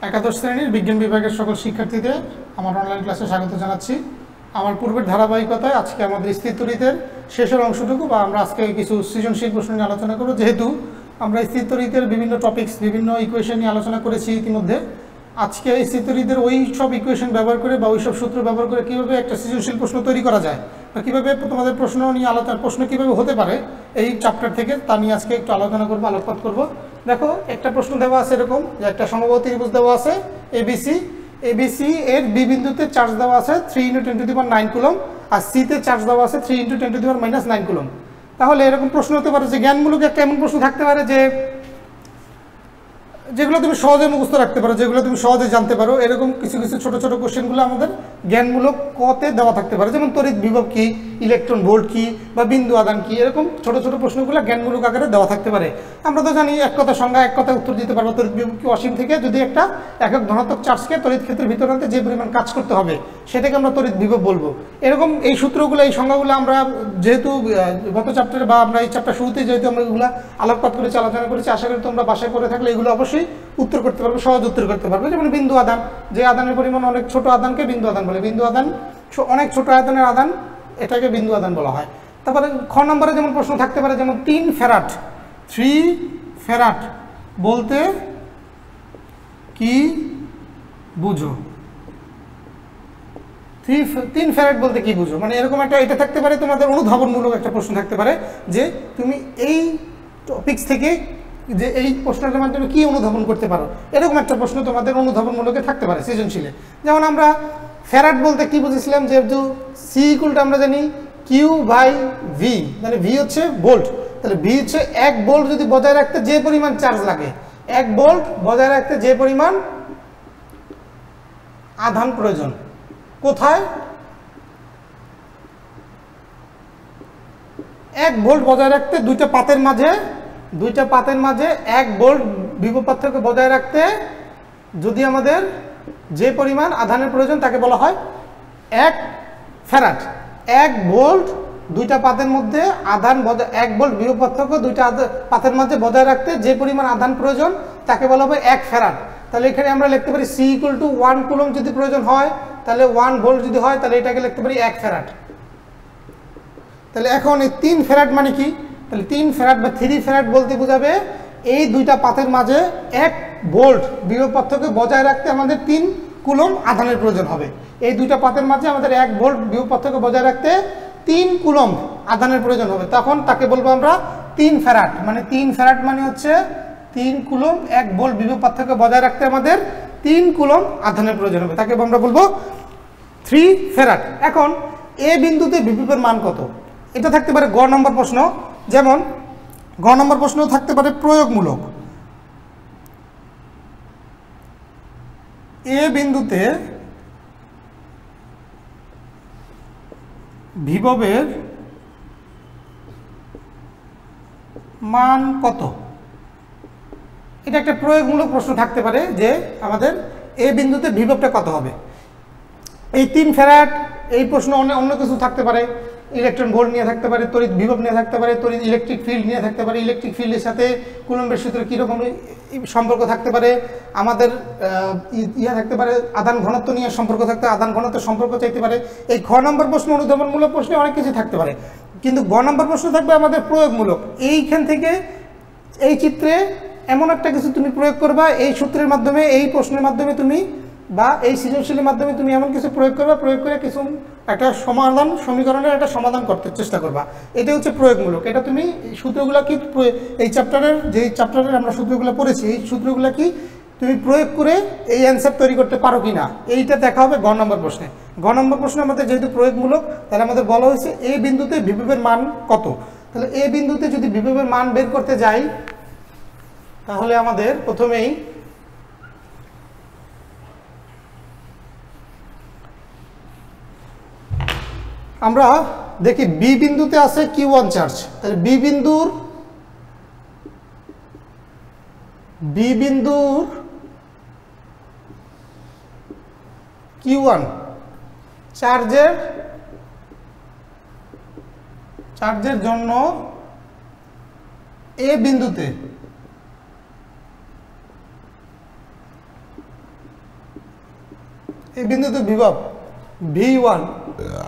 একাদশ শ্রেণীর বিজ্ঞান বিভাগের সকল শিক্ষার্থীদের আমার অনলাইন ক্লাসে স্বাগত জানাচ্ছি। আমার পূর্বের ধারাবাহিকতায় আজকে আমাদের স্থির তড়িতের শেষের অংশটুকু বা আমরা আজকে কিছু সৃজনশীল প্রশ্ন নিয়ে আলোচনা করব। যেহেতু আমরা স্থির তড়িতের বিভিন্ন টপিকস বিভিন্ন ইকুয়েশন নিয়ে আলোচনা করেছি ইতিমধ্যে, আজকে স্থির তড়িতের ওই সব ইকুয়েশন ব্যবহার করে বা ওই সব সূত্র ব্যবহার করে কীভাবে একটা সৃজনশীল প্রশ্ন তৈরি করা যায় বা কীভাবে তোমাদের প্রশ্ন নিয়ে প্রশ্ন কীভাবে হতে পারে এই চ্যাপ্টার থেকে তা নিয়ে আজকে একটু আলোচনা করবো, আলোকপাত করব। দেখো, একটা প্রশ্ন দেওয়া আছে এরকম যে একটা সমবাহু ত্রিভুজ দেওয়া আছে এবিসি এর বি বিন্দুতে চার্জ দেওয়া আছে 3 × 10⁹ কুলম আর সিতে চার্জ দেওয়া আছে 3 × 10⁻⁹ কুলম। তাহলে এরকম প্রশ্ন হতে পারে যে জ্ঞানমূলক একটা এমন প্রশ্ন থাকতে পারে যেগুলো তুমি সহজে মুখস্থ রাখতে পারো, যেগুলো তুমি সহজে জানতে পারো, এরকম কিছু কিছু ছোট ছোট কোশ্চেনগুলো আমাদের জ্ঞানমূলক কতে দেওয়া থাকতে পারে। যেমন তড়িৎ বিভব কি, ইলেকট্রন ভোল্ট কি বা বিন্দু আদান কি, এরকম ছোট ছোট প্রশ্নগুলো জ্ঞানমূলক আকারে দেওয়া থাকতে পারে। আমরা তো জানি এক কথা সংজ্ঞা, এক কথা উত্তর দিতে পারবো। তড়িৎ বিভব কি অসীম থেকে যদি একটা একক ধনাত্মক চার্জকে তড়িৎ ক্ষেত্রের ভিতর আনতে যে পরিমাণ কাজ করতে হবে সেটাকে আমরা তড়িৎ বিভব বলবো। এরকম এই সূত্রগুলো, এই সংজ্ঞাগুলো আমরা যেহেতু গত চ্যাপ্টারে বা আমরা এই চ্যাপ্টার শুরুতে যেহেতু আমরা এগুলো আলোকপাত করেছি, আলোচনা করেছি, আশা করি তোমরা বাসায় করে থাকলে এগুলো অবশ্যই উত্তর করতে পারবে, সহজ উত্তর করতে পারবে। যেমন বিন্দু আদান, যে আদানের পরিমাণ অনেক ছোট আদানকে বিন্দু আদান বলে। বিন্দু আদান অনেক ছোট আয়তনের আদান, এটাকে বিন্দু আদান বলা হয়। তারপরে খ নম্বরে যেমন প্রশ্ন থাকতে পারে, যেমন 3 ফ্যারাড বলতে কি বুঝো? 3 ফ্যারাড বলতে কি বুঝো, মানে এরকম একটা এটা থাকতে পারে। তোমাদের অনুধাবনমূলক একটা প্রশ্ন থাকতে পারে যে তুমি এই টপিকস থেকে যে এই প্রশ্নটার মাধ্যমে কি অনুধাবন করতে পারো, এরকম একটা প্রশ্ন তোমাদের অনুধাবনমূলকে থাকতে পারে সৃজনশীলে। যেমন আমরা ফ্যারাড বলতে কি বুঝেছিলাম, যেহেতু সি ইকুয়ালটা আমরা জানি Q/V, মানে ভি হচ্ছে ভোল্ট, তাহলে ভি হচ্ছে 1 ভোল্ট যদি বজায় রাখতে যে পরিমাণ চার্জ লাগে, 1 ভোল্ট বজায় রাখতে যে পরিমাণ আধান প্রয়োজন। কোথায়? 1 ভোল্ট বজায় রাখতে দুইটা পাতের মাঝে 1 ভোল্ট বিভব পার্থক্য বজায় রাখতে যদি আমাদের যে পরিমাণ আধানের প্রয়োজন তাকে বলা হয় 1 ফ্যারাড। 1 ভোল্ট দুইটা পাতের মধ্যে আধান 1 ভোল্ট বিভব পার্থক্য দুইটা পাতের মাঝে বজায় রাখতে যে পরিমাণ আধান প্রয়োজন তাকে বলা হবে 1 ফ্যারাড। তাহলে এখানে আমরা লিখতে পারি C = 1 কুলম যদি প্রয়োজন হয়, তাহলে 1 ভোল্ট যদি হয় তাহলে এটাকে লিখতে পারি 1 ফ্যারাড। তাহলে এখন এই 3 ফ্যারাড মানে কি? তাহলে 3 ফ্যারাড বা 3 ফ্যারাড বলতে বোঝাবে এই দুইটা পাতের মাঝে 1 ভোল্ট বিভব পার্থক্য বজায় রাখতে আমাদের 3 কুলম আধানের প্রয়োজন হবে। এই দুইটা পাতের মাঝে আমাদের 1 ভোল্ট বিভব পার্থক্য বজায় রাখতে 3 কুলম আধানের প্রয়োজন হবে, তখন তাকে বলবো আমরা 3 ফ্যারাড। মানে 3 ফ্যারাড মানে হচ্ছে 3 কুলম 1 ভোল্ট বিভব পার্থক্য বজায় রাখতে আমাদের 3 কুলম আধানের প্রয়োজন হবে, তাকে আমরা বলবো 3 ফ্যারাড। এখন এ বিন্দুতে বিভবের মান কত, এটা থাকতে পারে গ নম্বর প্রশ্ন। যেমন গ নম্বর প্রশ্ন থাকতে পারে প্রয়োগমূলক। এ বিন্দুতে বিভবের মান কত, এটা একটা প্রয়োগমূলক প্রশ্ন থাকতে পারে যে আমাদের এ বিন্দুতে বিভবটা কত হবে। এই 3 ফ্যারাড এই প্রশ্ন অন্য কিছু থাকতে পারে, ইলেকট্রন ভোল্ট নিয়ে থাকতে পারে, তড়িৎ বিভব নিয়ে থাকতে পারে, তড়িৎ ইলেকট্রিক ফিল্ড নিয়ে থাকতে পারে, ইলেকট্রিক ফিল্ডের সাথে কুলম্বের সূত্রে কীরকম সম্পর্ক থাকতে পারে, আমাদের থাকতে পারে আধান ঘনত্ব নিয়ে সম্পর্ক থাকতে আধান ঘনত্বের সম্পর্ক চাইতে পারে। এই খ নম্বর প্রশ্ন অনুধাবনমূলক প্রশ্নে অনেক কিছু থাকতে পারে, কিন্তু গ নম্বর প্রশ্ন থাকবে আমাদের প্রয়োগমূলক। এইখান থেকে এই চিত্রে এমন একটা কিছু তুমি প্রয়োগ করবা, এই সূত্রের মাধ্যমে এই প্রশ্নের মাধ্যমে তুমি বা এই সৃজনশীলের মাধ্যমে তুমি এমন কিছু প্রয়োগ করবা, প্রয়োগ করে কিছু একটা সমীকরণের একটা সমাধান করতে চেষ্টা করবা। এটা হচ্ছে প্রয়োগমূলক। এটা তুমি সূত্রগুলো কি এই চ্যাপ্টারের আমরা সূত্রগুলো পড়েছি, এই সূত্রগুলো কি তুমি প্রয়োগ করে এই অ্যান্সার তৈরি করতে পারো কি না, এইটা দেখা হবে গ নম্বর প্রশ্নে। গ নম্বর প্রশ্নে আমাদের যেহেতু প্রয়োগমূলক, তাহলে আমাদের বলা হয়েছে এ বিন্দুতে বিভবের মান কত। তাহলে এ বিন্দুতে যদি বিভবের মান বের করতে যাই, তাহলে আমাদের প্রথমেই আমরা দেখি বি বিন্দুতে আছে Q1 চার্জ। তাহলে বি বিন্দুর Q1 চার্জের জন্য এ বিন্দুতে এই বিন্দুতে বিভব V1,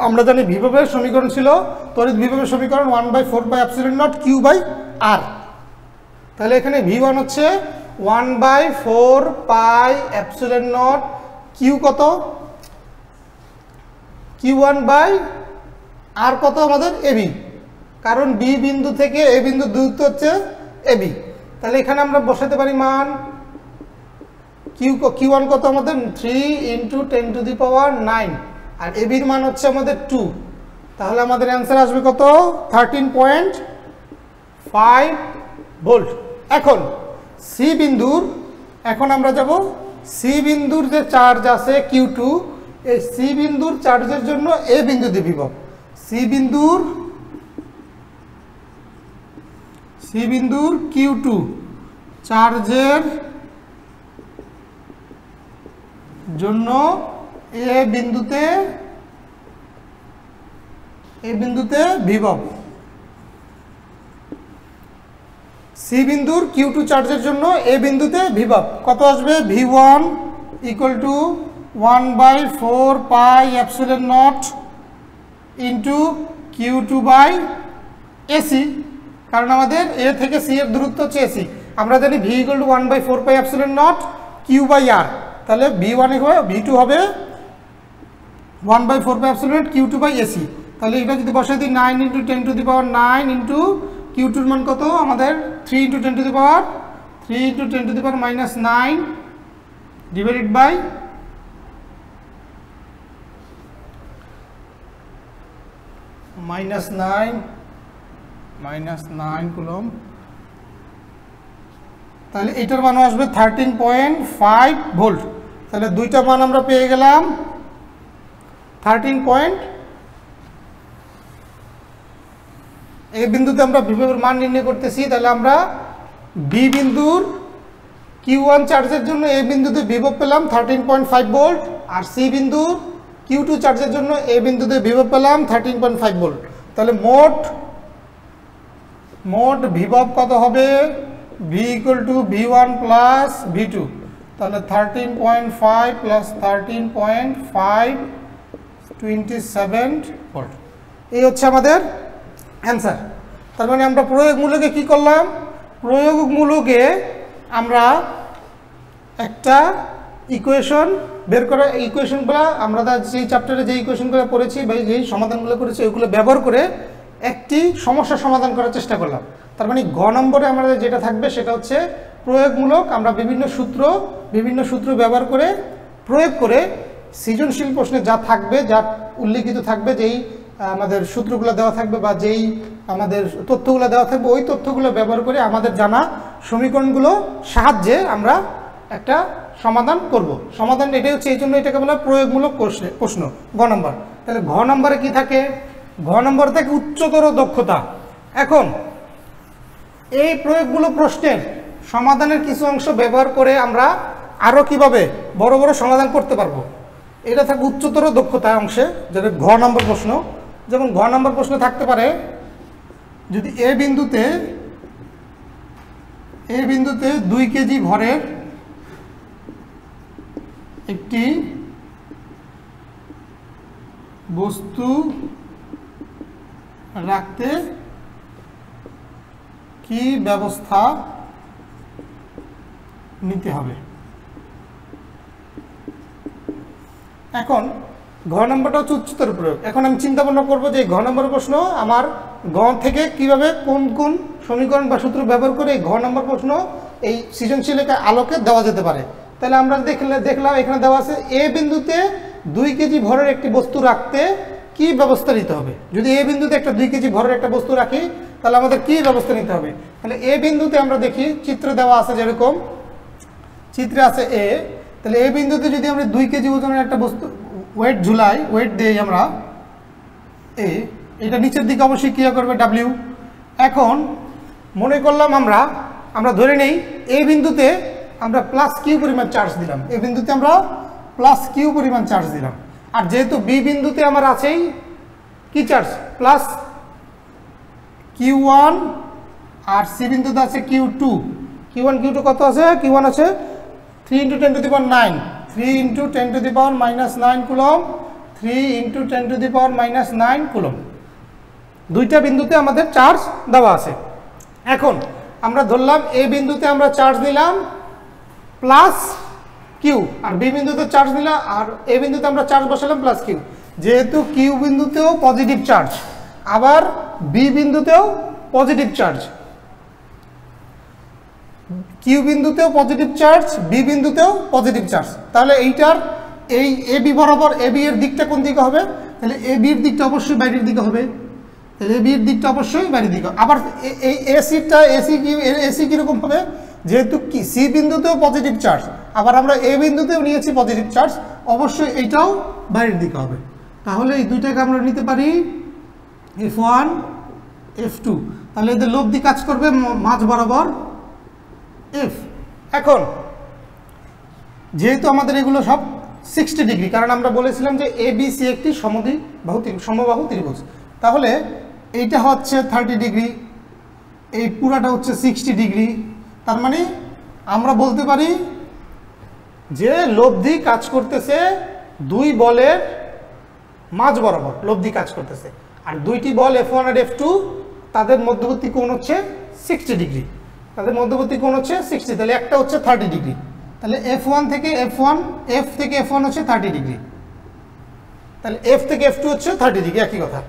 আমরা জানি বিভবের সমীকরণ ছিল তড়িৎ বিভবের সমীকরণ 1/4πε0q/r। তাহলে এখানে V1 হচ্ছে 1/4πε0 q কত, q1/r কত আমাদের AB, কারণ B বিন্দু থেকে A বিন্দুর দূরত্ব হচ্ছে AB। তাহলে এখানে আমরা বসাতে পারি মান q1 কত আমাদের 3 × 10⁹ আর AB এর মান হচ্ছে আমাদের 2। তাহলে আমাদের অ্যান্সার আসবে কত 13.5 ভোল্ট। এখন সি বিন্দুর, এখন আমরা যাব সি বিন্দুর যে চার্জ আছে Q2, এই সি বিন্দুর চার্জের জন্য এ বিন্দুতে বিভব। সি বিন্দুর Q2 চার্জের জন্য এ বিন্দুতে বিভব। সি বিন্দুর Q2 চার্জের জন্য এ বিন্দুতে বিভব কত আসবে, V1 = 1/4πε0 ইন্টু Q2/AC, কারণ আমাদের এ থেকে সি এর দূরত্ব হচ্ছে AC। আমরা জানি V = 1/4πε0 q/r, তাহলে V2 হবে 1/4πε0 q2/AC। তাহলে এটা যদি বসাই দিই 9 × 10⁹ ইন্টু Q2 এর মান কত আমাদের 3 × 10⁻³ -9 ডিভাইডেড বাই -9 কুলম। তাহলে এটার মান আসবে 13.5 ভোল্ট। তাহলে দুইটা মান আমরা পেয়ে গেলাম 13. এই বিন্দুতে আমরা বিভবের মান নির্ণয় করতেছি। তাহলে আমরা বি বিন্দুর Q1 চার্জের জন্য এ বিন্দুতে বিভব পেলাম 13.5 ভোল্ট, আর সি বিন্দুর Q2 চার্জের জন্য এ বিন্দুতে বিভব পেলাম 13.5 ভোল্ট। তাহলে মোট বিভব কত হবে, V = V1 + V2। তাহলে 13.5 + 13.5 27 ভোল্ট। এই হচ্ছে আমাদের অ্যান্সার। তার মানে আমরা প্রয়োগমূলকে কি করলাম, প্রয়োগমূলকে আমরা একটা ইকুয়েশন বের করা, ইকুয়েশনগুলো আমরা যেই চ্যাপ্টারে যে ইকুয়েশনগুলো পড়েছি বা যেই সমাধানগুলো করেছি ওইগুলো ব্যবহার করে একটি সমস্যা সমাধান করার চেষ্টা করলাম। তার মানে গ নম্বরে আমাদের যেটা থাকবে সেটা হচ্ছে প্রয়োগমূলক। আমরা বিভিন্ন সূত্র ব্যবহার করে প্রয়োগ করে সৃজনশীল প্রশ্নে যা থাকবে, যা উল্লিখিত থাকবে, যেই আমাদের সূত্রগুলো দেওয়া থাকবে বা যেই আমাদের তথ্যগুলো দেওয়া থাকবে, ওই তথ্যগুলো ব্যবহার করে আমাদের জানা সমীকরণগুলো সাহায্যে আমরা একটা সমাধান করব। সমাধান এটাই হচ্ছে, এই জন্য এটাকে বলা প্রয়োগমূলক প্রশ্ন গ নম্বর। তাহলে ঘ নম্বরে কি থাকে, ঘ নম্বর থেকে উচ্চতর দক্ষতা। এখন এই প্রয়োগমূলক প্রশ্নের সমাধানের কিছু অংশ ব্যবহার করে আমরা আরও কিভাবে বড় বড় সমাধান করতে পারবো, এটা থাকে উচ্চতর দক্ষতা অংশে, যেটা ঘ নম্বর প্রশ্ন। যেমন ঘ নম্বর প্রশ্ন থাকতে পারে, যদি এ বিন্দুতে 2 কেজি ভরের একটি বস্তু রাখতে কি ব্যবস্থা নিতে হবে। এখন ঘ নম্বরটা হচ্ছে উচ্চতর প্রয়োগ। এখন আমি চিন্তা ভাবনা করবো যে ঘ নম্বর প্রশ্ন আমার ঘ থেকে কিভাবে কোন কোন সমীকরণ বা সূত্র ব্যবহার করে এই ঘ নম্বর প্রশ্ন এই সৃজনশীলতার আলোকে দেওয়া যেতে পারে। তাহলে আমরা দেখলাম এখানে দেওয়া আছে এ বিন্দুতে 2 কেজি ভরের একটি বস্তু রাখতে কি ব্যবস্থা নিতে হবে। যদি এ বিন্দুতে একটা 2 কেজি ভরের একটা বস্তু রাখি তাহলে আমাদের কি ব্যবস্থা নিতে হবে। তাহলে এ বিন্দুতে আমরা দেখি চিত্র দেওয়া আছে, যেরকম চিত্রে আছে এ। তাহলে এ বিন্দুতে যদি আমরা 2 কেজি ওজনের একটা বস্তু ওয়েট ঝুলাই, ওয়েট দেই আমরা এ, এটা নিচের দিকে অবশ্যই ক্রিয়া করবে W। এখন মনে করলাম আমরা ধরে নেই এ বিন্দুতে আমরা +q পরিমাণ চার্জ দিলাম, এ বিন্দুতে আমরা +q পরিমাণ চার্জ দিলাম। আর যেহেতু বি বিন্দুতে আমার আছেই কি চার্জ +q1, আর সি বিন্দুতে আছে q2। q1 q2 কত আছে, q1 আছে 3 × 10⁹ 3 × 10⁻⁻9 কুলম্ব, 3 × 10⁻⁻9 কুলম্ব। দুইটা বিন্দুতে আমাদের চার্জ দেওয়া আছে। এখন আমরা ধরলাম এ বিন্দুতে আমরা চার্জ নিলাম প্লাস কিউ, আর বি বিন্দুতে চার্জ নিলাম, আর এ বিন্দুতে আমরা চার্জ বসালাম প্লাস কিউ। যেহেতু কিউ বিন্দুতেও পজিটিভ চার্জ, আবার বি বিন্দুতেও পজিটিভ চার্জ, কিউ বিন্দুতেও পজিটিভ চার্জ, বি বিন্দুতেও পজিটিভ চার্জ, তাহলে এইটার এই এ বি বরাবর এ বি এর দিকটা কোন দিকে হবে? তাহলে এ বির দিকটা অবশ্যই বাইরের দিকে হবে, তাহলে এ বির দিকটা অবশ্যই বাইরের দিকে। আবার এই এসিটা এসি কীরকম হবে? যেহেতু কি সি বিন্দুতেও পজিটিভ চার্জ, আবার আমরা এ বিন্দুতেও নিয়েছি পজিটিভ চার্জ, অবশ্যই এইটাও বাইরের দিকে হবে। তাহলে এই দুইটাকে আমরা নিতে পারি F1 F2, তাহলে এদের লব্ধি কাজ করবে মাঝ বরাবর F। এখন যেহেতু আমাদের এগুলো সব 60 ডিগ্রি, কারণ আমরা বলেছিলাম যে ABC একটি সমবাহু ত্রিভুজ, তাহলে এইটা হচ্ছে 30 ডিগ্রি, এই পুরাটা হচ্ছে 60 ডিগ্রি। তার মানে আমরা বলতে পারি যে লব্ধি কাজ করতেছে দুই বলের মাঝ বরাবর, লব্ধি কাজ করতেছে। আর দুইটি বল F1 আর F2, তাদের মধ্যবর্তী কোণ হচ্ছে 60 ডিগ্রি, তাদের মধ্যবর্তী কোণ হচ্ছে 60, তাহলে একটা হচ্ছে 30 ডিগ্রি। তাহলে F1 থেকে F থেকে F1 হচ্ছে 30 ডিগ্রি, তাহলে F থেকে F2 হচ্ছে 30 ডিগ্রি, একই কথা।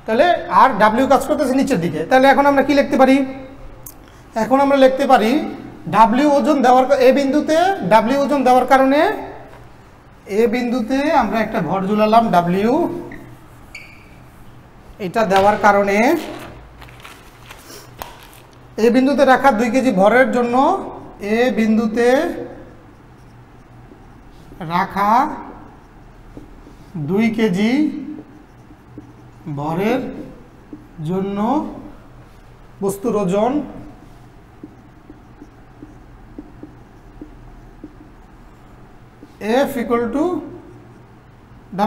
তাহলে আর W কাজ করতেছে নিচের দিকে। তাহলে এখন আমরা কি লিখতে পারি? এখন আমরা লিখতে পারি W ওজন দেওয়ার, এ বিন্দুতে W ওজন দেওয়ার কারণে, এ বিন্দুতে আমরা একটা ভর ঝুলালাম W, এটা দেওয়ার কারণে এ বিন্দুতে রাখা 2 কেজি ভরের জন্য, এ বিন্দুতে রাখা 2 কেজি ভরের জন্য বস্তুর ওজন F = W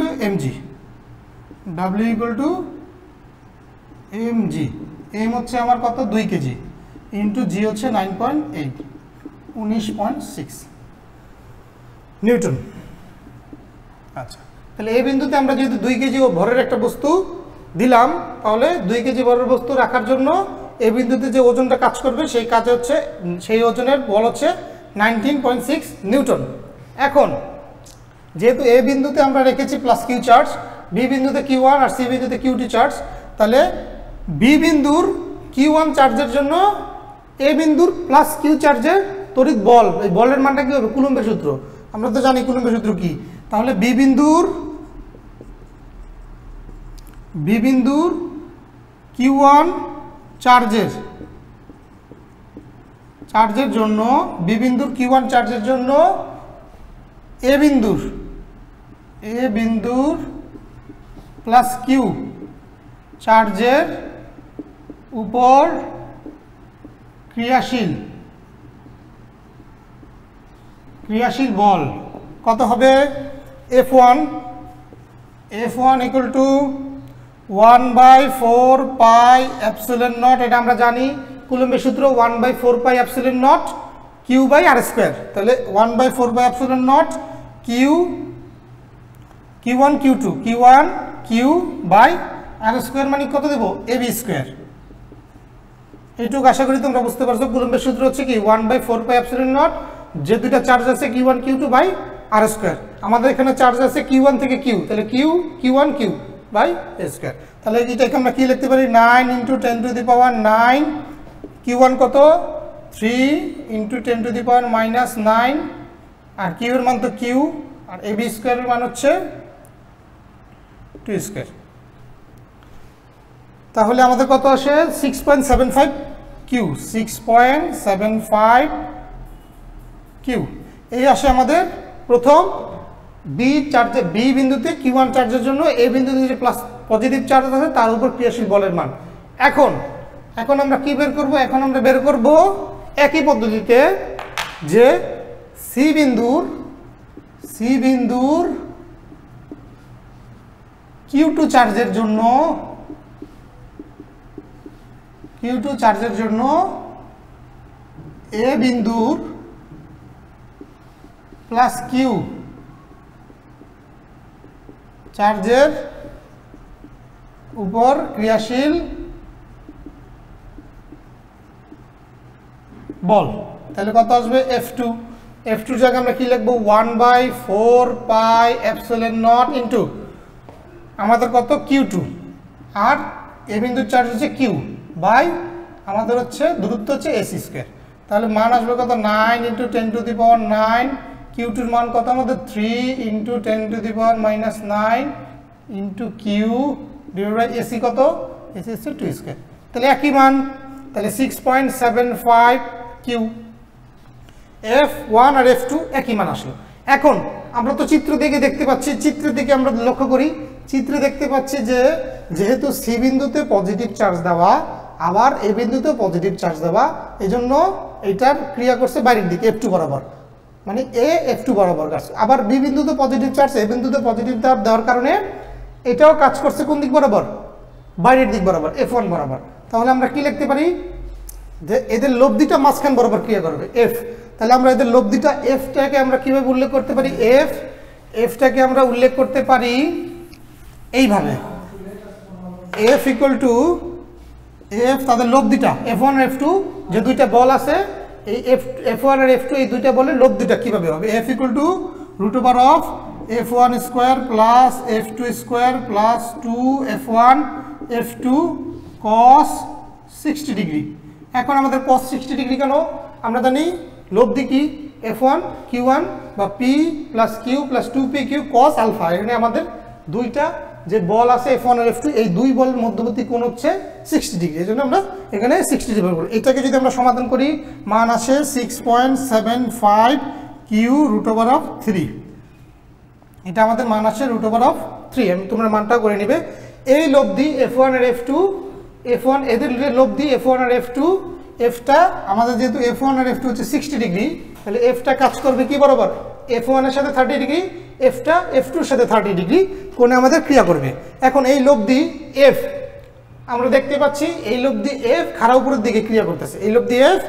= mg, W = mg, m হচ্ছে আমার কত? 2 কেজি, ইন্টু জি হচ্ছে 9.8, 19.6 নিউটন। আচ্ছা, তাহলে এই বিন্দুতে আমরা যেহেতু 2 কেজি ভরের একটা বস্তু দিলাম, তাহলে 2 কেজি ভরের বস্তু রাখার জন্য এই বিন্দুতে যে ওজনটা কাজ করবে সেই কাজে হচ্ছে, সেই ওজনের বল হচ্ছে 19.6 নিউটন। এখন যেহেতু এ বিন্দুতে আমরা রেখেছি প্লাস কিউ চার্জ, বি বিন্দুতে Q1 আর সি বিন্দুতে Q2 চার্জ, তাহলে বি বিন্দুর Q1 চার্জের জন্য এ বিন্দুর প্লাস কিউ চার্জের তড়িৎ বল, এই বলের মানটা কি হবে? কুলম্বের সূত্র, আমরা তো জানি কুলম্বের সূত্র কি। তাহলে বি বিন্দুর Q1 চার্জের জন্য, বি বিন্দুর Q1 চার্জের জন্য এ বিন্দুর প্লাস কিউ চার্জের উপর ক্রিয়াশীল বল কত হবে? F1 = 1/4 পাই এপসিলন নট, এটা আমরা জানি কুলম্বের সূত্র 1/4 পাই এপসিলন নট Q/r²। তাহলে 1/4 পাই এপসিলন নট Q1 Q/r² মানে কত দেব? AB²। এইটুকু আশা করি তোমরা বুঝতে পারছো। কুলম্বের সূত্র হচ্ছে কি 1/4 পাই এপসিলন নট, যে দুইটা চার্জ আছে Q1 Q2/r², আমাদের এখানে চার্জ আছে Q1 থেকে Q, তাহলে Q1 Q/a²। তাহলে এটাকে আমরা কি লিখতে পারি? 9 × 10⁻9, Q1 কত? 3 × 10⁻⁻9, আর Q এর মান তো Q, আর AB² এর মান হচ্ছে 2²। তাহলে আমাদের কত আসে? 6.75 Q, 6.75 Q। এই আসে আমাদের প্রথম বি বিন্দুতে Q1 চার্জের জন্য এ বিন্দুতে যে প্লাস পজিটিভ চার্জ আছে তার উপর ক্রিয়াশীল বলের মান। এখন আমরা কি বের করব? এখন আমরা বের করব একই পদ্ধতিতে যে সি বিন্দুর Q2 চার্জের জন্য এ বিন্দুর প্লাস কিউ চার্জের উপর ক্রিয়াশীল বল, তাহলে কত আসবে F2। F2 জায়গায় আমরা কি লিখবো 1/4πε0 ইন্টু আমাদের কত Q2, আর এ বিন্দুর চার্জ হচ্ছে Q বাই আমাদের হচ্ছে দূরত্ব হচ্ছে AC²। তাহলে মান আসবে কত 9 × 10⁹9। Q2 মান কত আমাদের 3 × 10⁻⁹9 into Q divide by AC কত, AC হচ্ছে 2²। তাহলে একই মান, তাহলে 6.75 Q। F1 আর F2 একই মান আসলো। এখন আমরা তো চিত্র দেখে দেখতে পাচ্ছি, চিত্রের দিকে আমরা লক্ষ্য করি, চিত্রে দেখতে পাচ্ছি যে যেহেতু সি বিন্দুতে পজিটিভ চার্জ দেওয়া আবার এ বিন্দুতে পজিটিভ চার্জ দেওয়া, এই জন্য এটার ক্রিয়া করছে বাইরের দিকে F2 বরাবর, মানে এ F2 বরাবর কাজ। আবার বি বিন্দুতে পজিটিভ চার্জ এ বিন্দুতে পজিটিভ চার্জ দেওয়ার কারণে এটাও কাজ করছে কোন দিক বরাবর, বাইরের দিক বরাবর, F1 বরাবর। তাহলে আমরা কি লিখতে পারি যে এদের লব্ধিটা মাঝখান বরাবর ক্রিয়া করবে F। তাহলে আমরা এদের লব্ধিটা Fটাকে আমরা কিভাবে উল্লেখ করতে পারি, Fটাকে আমরা উল্লেখ করতে পারি এইভাবে, F ইকুয়াল টু F তাদের লব্ধিটা F1 আর F2, যে দুইটা বল আছে এই F1 আর F2 এই দুইটা বলের লব্ধিটা কিভাবে হবে, F equal to √F1² plus F2² plus 2F1 F2 cos 60 degree. এখন আমাদের cos 60 ডিগ্রি কেন, আমরা জানি লব্ধি কি F1 Q1 বা P plus Q plus 2PQ cos alpha. এখানে আমাদের দুইটা যে বল আছে F1 আর F2 এই দুই বলের মধ্যবর্তী কোণ হচ্ছে 60 ডিগ্রি, এই জন্য আমরা এখানে 60 ডিগ্রি বলবো। এটাকে যদি আমরা সমাধান করি মান আসে 6.75 Q √3। এটা আমাদের মান আসে √3। তোমরা মানটা করে নিবে। এই লব্ধি F1 আর F2, F1 এদের লব্ধি F1 আর F2, Fটা আমাদের যেহেতু F1 আর F2 হচ্ছে 60 ডিগ্রি, তাহলে Fটা কাজ করবে কি বরাবর, F1 এর সাথে 30 ডিগ্রি, Fটা F2 এর সাথে 30 ডিগ্রি কোণে আমাদের ক্রিয়া করবে। এখন এই লব্ধি F আমরা দেখতে পাচ্ছি, এই লব্ধি F খাড়া উপরের দিকে ক্রিয়া করতেছে, এই লব্ধি F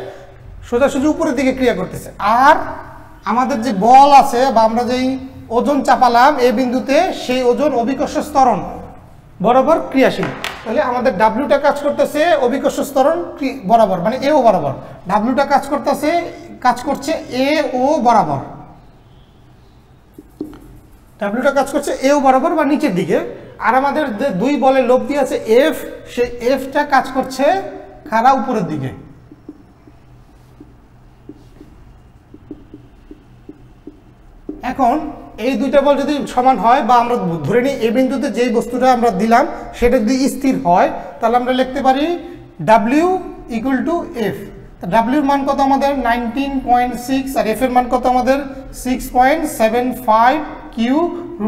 সোজাসুজি উপরের দিকে ক্রিয়া করতেছে। আর আমাদের যে বল আছে বা আমরা যেই ওজন চাপালাম এই বিন্দুতে, সেই ওজন অভিকর্ষ ত্বরণ বরাবর ক্রিয়াশীল। তাহলে আমাদের ডাব্লিউটা কাজ করতেছে অভিকর্ষ ত্বরণ বরাবর, মানে এ ও বরাবর। ডাব্লিউটা কাজ করছে এ ও বরাবর, ডাব্লিউটা কাজ করছে এ ও বরাবর বা নিচের দিকে। আর আমাদের যে দুই বলের লব্ধি আছে F, সেই Fটা কাজ করছে খাড়া উপরের দিকে। এখন এই দুইটা বল যদি সমান হয় বা আমরা ধরে নিই এই বিন্দুতে যেই বস্তুটা আমরা দিলাম সেটা যদি স্থির হয়, তাহলে আমরা লিখতে পারি W equal to F। W এর মান কত আমাদের 19.6 আর F এর মান কত আমাদের 6.75 Q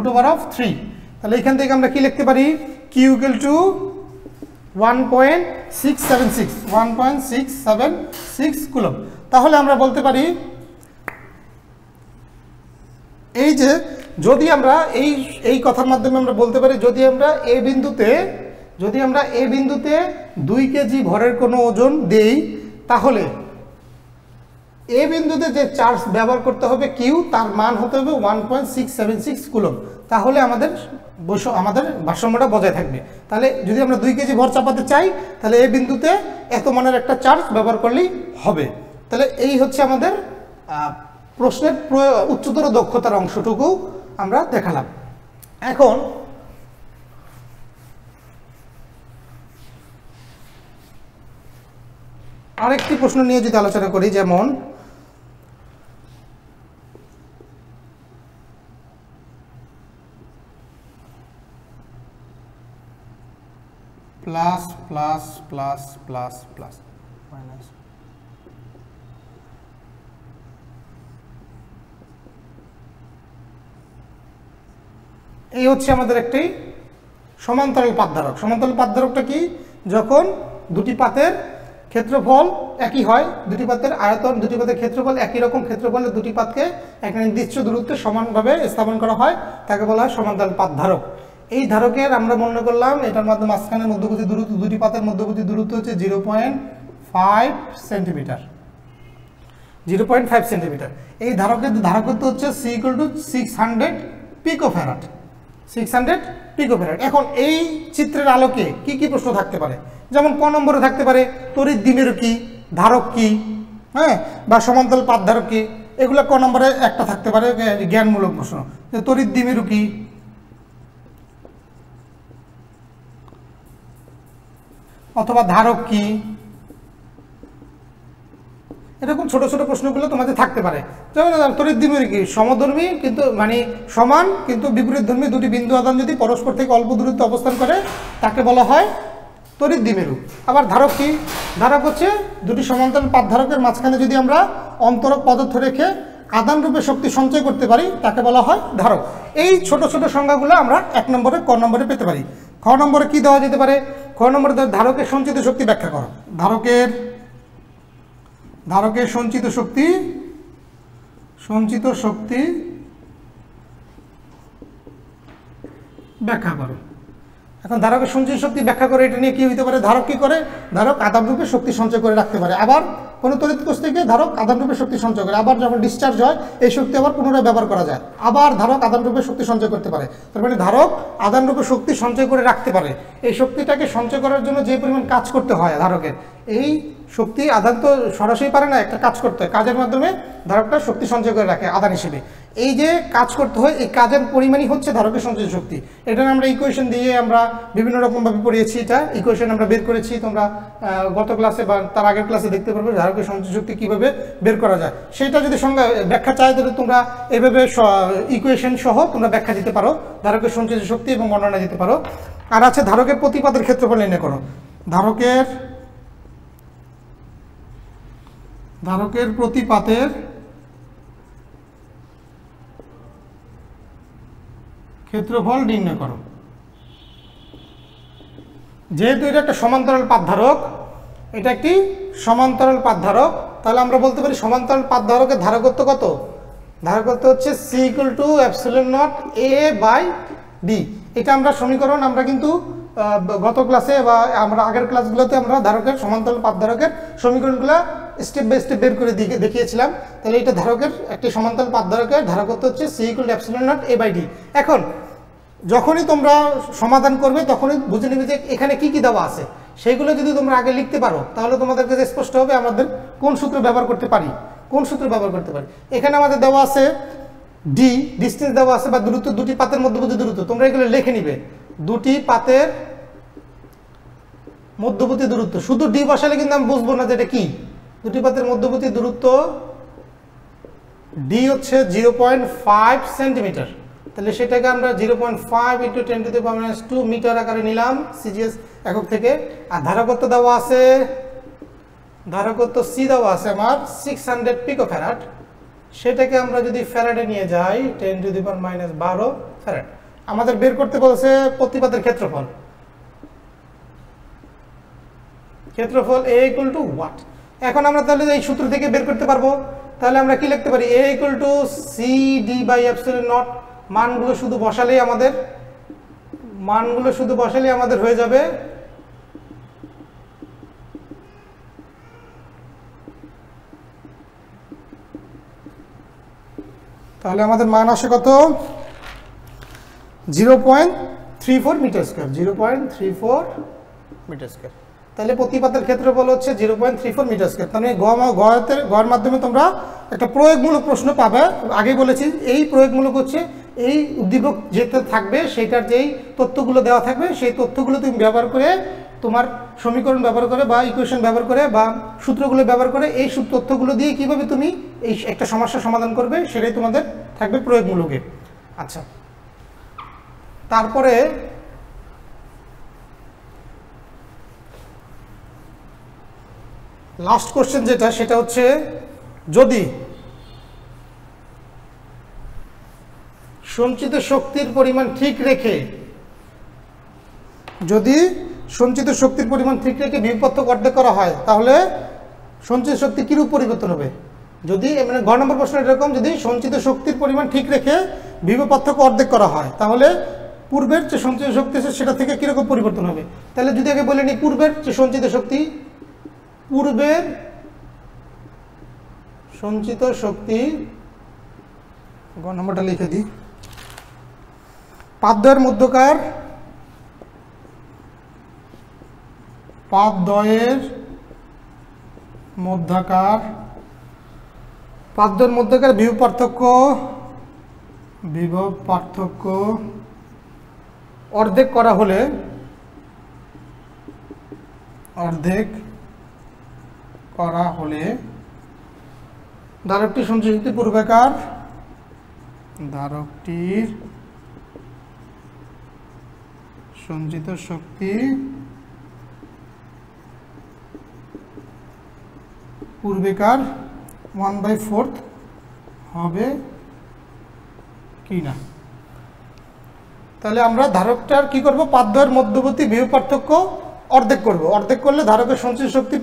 √3। তাহলে এখান থেকে আমরা কি লিখতে পারি, Q ইকুয়াল টু 1.676 কুলম্ব। তাহলে আমরা বলতে পারি এই যে যদি আমরা এই কথার মাধ্যমে আমরা বলতে পারি যদি আমরা এ বিন্দুতে 2 কেজি ভরের কোনো ওজন দেই, তাহলে এ বিন্দুতে যে চার্জ ব্যবহার করতে হবে কিউ তার মান হতে হবে 1.676 কুলম্ব। তাহলে আমাদের ভারসাম্যটা বজায় থাকবে। তাহলে যদি আমরা 2 কেজি ভর চাপাতে চাই তাহলে এই বিন্দুতে এত মানের একটা চার্জ ব্যবহার করলেই হবে। তাহলে এই হচ্ছে আমাদের প্রশ্নের উচ্চতর দক্ষতার অংশটুকু আমরা দেখালাম। এখন আরেকটি প্রশ্ন নিয়ে যদি আলোচনা করি, যেমন plus plus plus plus plus minus, এই হচ্ছে আমাদের একটি সমান্তরাল পাতধারক। সমান্তরাল পাতধারকটা কি, যখন দুটি পাতের ক্ষেত্রফল একই হয়, দুটি পাতের আয়তন, দুটি পাতের ক্ষেত্রফল একই রকম ক্ষেত্রফলে দুটি পাতকে এক নির্দিষ্ট দূরত্বে সমানভাবে স্থাপন করা হয়, তাকে বলা হয় সমান্তরাল পাতধারক। এই ধারকের আমরা মনে করলাম এটার মাধ্যমে মাঝখানের মধ্যবর্তী দূরত্ব, দুটি পাতের মধ্যবর্তী দূরত্ব হচ্ছে 0.5 সেন্টিমিটার, 0.5 সেন্টিমিটার। এই ধারকের ধারকত্ব হচ্ছে C = 600 পিকোফ্যারাড। 600 পিকোফ্যারাড। এখন এই চিত্রের আলোকে কি কি প্রশ্ন থাকতে পারে, যেমন ক নম্বরে থাকতে পারে তড়িৎ দ্বিমেরু কি, ধারক কি, হ্যাঁ, বা সমান্তরাল পাত ধারক কি, এগুলো ক নম্বরে একটা থাকতে পারে জ্ঞানমূলক প্রশ্ন, যে তড়িৎ দ্বিমেরু কি, অথবা ধারক কি, এরকম ছোট ছোট প্রশ্নগুলো তোমাদের থাকতে পারে। যেমন তড়িৎ দ্বিমেরু কি, সমধর্মী কিন্তু মানে সমান কিন্তু বিপরীতধর্মী দুটি বিন্দু আধান যদি পরস্পর থেকে অল্প দূরত্বে অবস্থান করে তাকে বলা হয় তড়িৎ দ্বিমেরু। আবার ধারক কি, ধারক হচ্ছে দুটি সমান্তরাল পাত ধারকের মাঝখানে যদি আমরা অন্তরক পদার্থ রেখে আধান রূপে শক্তি সঞ্চয় করতে পারি তাকে বলা হয় ধারক। এই ছোট ছোট সংজ্ঞাগুলো আমরা 1 নম্বরে ক নম্বরে পেতে পারি। খ নম্বরে কি দেওয়া যেতে পারে, খ নম্বরে ধারকের সঞ্চিত শক্তি ব্যাখ্যা করো। ধারকের সঞ্চিত শক্তি ব্যাখ্যা করো। এখন ধারকের সঞ্চিত শক্তি ব্যাখ্যা করে এটা নিয়ে কি হইতে পারে, ধারক কি করে, ধারক আধান রূপে শক্তি সঞ্চয় করে রাখতে পারে। আবার কোনো তড়িৎ কোষ থেকে ধারক আধান রূপে শক্তি সঞ্চয় করে, আবার যখন ডিসচার্জ হয় এই শক্তি আবার পুনরায় ব্যবহার করা যায়, আবার ধারক আধান রূপে শক্তি সঞ্চয় করতে পারে। তার মানে ধারক আধান রূপে শক্তি সঞ্চয় করে রাখতে পারে। এই শক্তিটাকে সঞ্চয় করার জন্য যে পরিমাণ কাজ করতে হয় ধারকের, এই শক্তি আধান তো সরাসরি পারে না, একটা কাজ করতে হয়, কাজের মাধ্যমে ধারকটা শক্তি সঞ্চয় করে রাখে আধান হিসেবে। এই যে কাজ করতে হয় এই কাজের পরিমাণই হচ্ছে ধারকের সঞ্চিত শক্তি। এটা আমরা ইকুয়েশন দিয়ে আমরা বিভিন্ন রকমভাবে পড়িয়েছি, এটা ইকুয়েশন আমরা বের করেছি, তোমরা গত ক্লাসে বা তার আগের ক্লাসে দেখতে পারবে ধারকের সঞ্চিত শক্তি কীভাবে বের করা যায়। সেটা যদি সংজ্ঞা ব্যাখ্যা চাই তাহলে তোমরা এভাবে ইকুয়েশন সহ তোমরা ব্যাখ্যা দিতে পারো, ধারকের সঞ্চিত শক্তি এবং বর্ণনা দিতে পারো। আর আছে ধারকের প্রতিপাতের ক্ষেত্রফল নির্ণয় করো। ধারকের প্রতিপাতের ক্ষেত্রফল নির্ণয় করো। যেহেতু এটা একটা সমান্তরাল পাত ধারক, এটা একটি সমান্তরাল পাত ধারক, তাহলে আমরা বলতে পারি সমান্তরাল পাত ধারকের ধারকত্ব কত, ধারকত্ব হচ্ছে C = ε0A/d। এটা আমরা সমীকরণ আমরা কিন্তু গত ক্লাসে বা আমরা আগের ক্লাসগুলোতে আমরা ধারকের সমান্তরাল পাত ধারকের সমীকরণগুলো স্টেপ বাই স্টেপ বের করে দেখিয়েছিলাম। তাহলে এটা ধারকের একটি সমান্তরাল পাত ধারকের ধারকত্ব হচ্ছে C = ε0A/d। এখন যখনই তোমরা সমাধান করবে তখনই বুঝে নেবে যে এখানে কি কি দেওয়া আছে, সেইগুলো যদি তোমরা আগে লিখতে পারো তাহলে তোমাদের কাছে স্পষ্ট হবে আমাদের কোন সূত্র ব্যবহার করতে পারি, এখানে আমাদের দেওয়া আছে d, ডিসটেন্স দেওয়া আছে বা দূরত্ব, দুটি পাতের মধ্যবর্তী দূরত্ব, তোমরা এগুলো লিখে নিবে। দুটি পাতের মধ্যবর্তী দূরত্ব, শুধু d বসালে কিন্তু আমি বুঝবো না যে এটা কি। দুটি পাতের মধ্যবর্তী দূরত্ব d হচ্ছে 0.5 সেন্টিমিটার, তাহলে সেটাকে আমরা 0.5 × 10⁻² মিটার আকারে নিলাম সিজিএস একক থেকে। আর ধারকত্ব দেওয়া আছে, ধারকত্ব C দেওয়া আছে আমার 600 পিকোফ্যারাড, সেটাকে আমরা যদি ফ্যারাডে নিয়ে যাই 10⁻12 ফ্যারাড। আমাদের বের করতে বলেছে প্রতিপাতের ক্ষেত্রফল, A = what। এখন আমরা তাহলে এই সূত্র থেকে বের করতে পারবো, তাহলে আমরা কি লিখতে পারি, A = CD/ε0। মানগুলো শুধু বসালেই আমাদের হয়ে যাবে তাহলে আমাদের মান আসে কত, 0.34 মিটার স্কয়ার, 0.34 মিটার স্কয়ার। তাহলে প্রতিপাতের ক্ষেত্রফল হচ্ছে 0.34 মিটার স্কয়ার। তাহলে গয়ের মাধ্যমে তোমরা একটা প্রয়োগমূলক প্রশ্ন পাবে। আগে বলেছি এই প্রয়োগমূলক হচ্ছে এই উদ্দীপক যেটা থাকবে সেটার যেই তথ্যগুলো দেওয়া থাকবে সেই তথ্যগুলো তুমি ব্যবহার করে তোমার সমীকরণ ব্যবহার করে বা ইকুয়েশন ব্যবহার করে বা সূত্রগুলো ব্যবহার করে এই তথ্যগুলো দিয়ে কিভাবে তুমি এই একটা সমস্যা সমাধান করবে সেটাই তোমাদের থাকবে প্রয়োগমূলকে। আচ্ছা, তারপরে লাস্ট কোশ্চেন যেটা, সেটা হচ্ছে যদি সঞ্চিত শক্তির পরিমাণ ঠিক রেখে বিভব পার্থক্য অর্ধেক করা হয় তাহলে সঞ্চিত শক্তি কিরূপ পরিবর্তন হবে। যদি মানে ঘ নম্বর প্রশ্ন এরকম, যদি সঞ্চিত শক্তির পরিমাণ ঠিক রেখে বিভব পার্থক্য অর্ধেক করা হয় তাহলে পূর্বের যে সঞ্চিত শক্তি আছে সেটা থেকে কিরকম পরিবর্তন হবে। তাহলে যদি আগে বলে নিই পূর্বের যে সঞ্চিত শক্তি, গ নম্বরটা লিখে দিই, পাদদ্বয়ের মধ্যকার পাদদ্বয়ের মধ্যকার বিভব পার্থক্য অর্ধেক করা হলে ধারকটির সঞ্চিত শক্তি পূর্বেকার ধারকটির সঞ্চিত শক্তি পূর্বেকার 1/4 হবে কি না। তাহলে আমরা ধারকটার কি করব, পাদদ্বয়ের মধ্যবর্তী বিভব পার্থক্য অর্ধেক করব। অর্ধেক করলে ধারকের সঞ্চিত শক্তি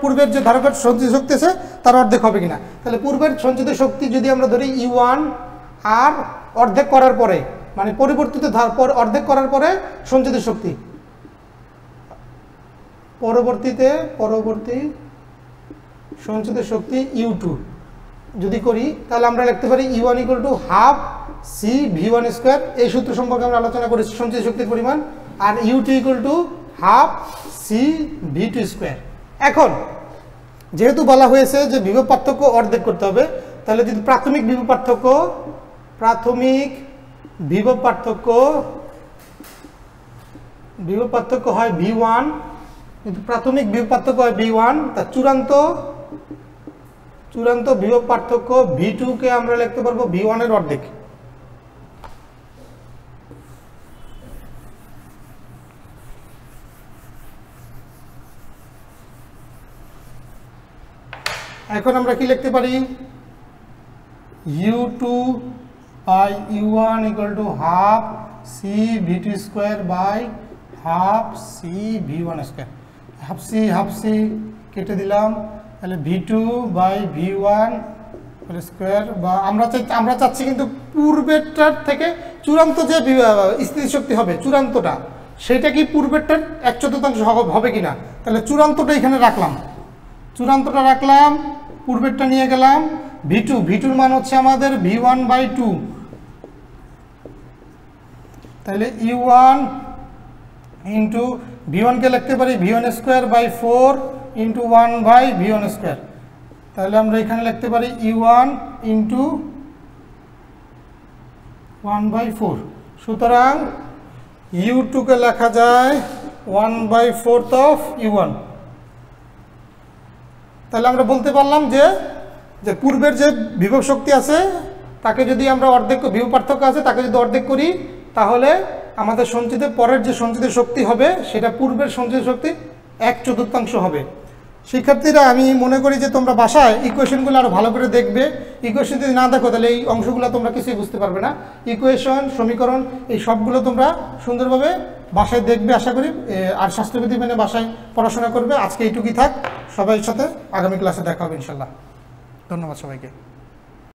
পূর্বের যে ধারকের সঞ্চিত শক্তি আছে তার অর্ধেক হবে কিনা। তাহলে পূর্বের সঞ্চিত শক্তি যদি আমরা ধরি E1 আর অর্ধেক করার পরে, মানে পরিবর্তিত অর্ধেক করার পরে সঞ্চিত শক্তি, পরবর্তী সঞ্চিত শক্তি U2 যদি করি, তাহলে আমরা লিখতে পারি E1 = ½ CV1²। এই সূত্র সম্পর্কে আমরা আলোচনা করেছি সঞ্চিত শক্তির পরিমাণ। আর U2 = ½ CV2²। এখন যেহেতু বলা হয়েছে যে বিভব পার্থক্য অর্ধেক করতে হবে, তাহলে যদি প্রাথমিক বিভব পার্থক্য হয় V1, কিন্তু প্রাথমিক বিভব পার্থক্য হয় V1, তার চূড়ান্ত বিভব পার্থক্য V2 কে আমরা লিখতে পারবো V1 এর অর্ধেক। এখন আমরা কি লিখতে পারি, U2/U1 = ½ CV2²/½ CV1²। ½ C কেটে দিলাম, তাহলে V2/V1² বা আমরা চাচ্ছি কিন্তু পূর্বেরটার থেকে চূড়ান্ত যে স্থিতিশক্তি হবে চূড়ান্তটা, সেটা কি পূর্বেরটার 1/4 হবে কিনা। তাহলে চূড়ান্তটা এখানে রাখলাম, পূর্বেরটা নিয়ে গেলাম V2-র মান হচ্ছে আমাদের V1/2। তাহলে U1 * V1 কে লিখতে পারি V1²/4 × 1/V1²। তাহলে আমরা এখানে লিখতে পারি U1 × 1/4। সুতরাং U2 কে লেখা যায় 1/4 U1। তাহলে আমরা বলতে পারলাম যে পূর্বের যে বিভব শক্তি আছে তাকে যদি আমরা বিভব পার্থক্য আছে তাকে যদি অর্ধেক করি, তাহলে আমাদের পরের যে সঞ্চিত শক্তি হবে সেটা পূর্বের সঞ্চিত শক্তি 1/4 হবে। শিক্ষার্থীরা, আমি মনে করি যে তোমরা বাসায় ইকুয়েশনগুলো আরো ভালো করে দেখবে। ইকুয়েশন যদি না দেখো তাহলে এই অংশগুলো তোমরা কিছুই বুঝতে পারবে না। ইকুয়েশন, সমীকরণ, এই সবগুলো তোমরা সুন্দরভাবে বাসায় দেখবে আশা করি। আর স্বাস্থ্যবিধি মেনে বাসায় পড়াশোনা করবে। আজকে এইটুকুই থাক, সবাই সাথে আগামী ক্লাসে দেখা হবে ইনশাল্লাহ। ধন্যবাদ সবাইকে।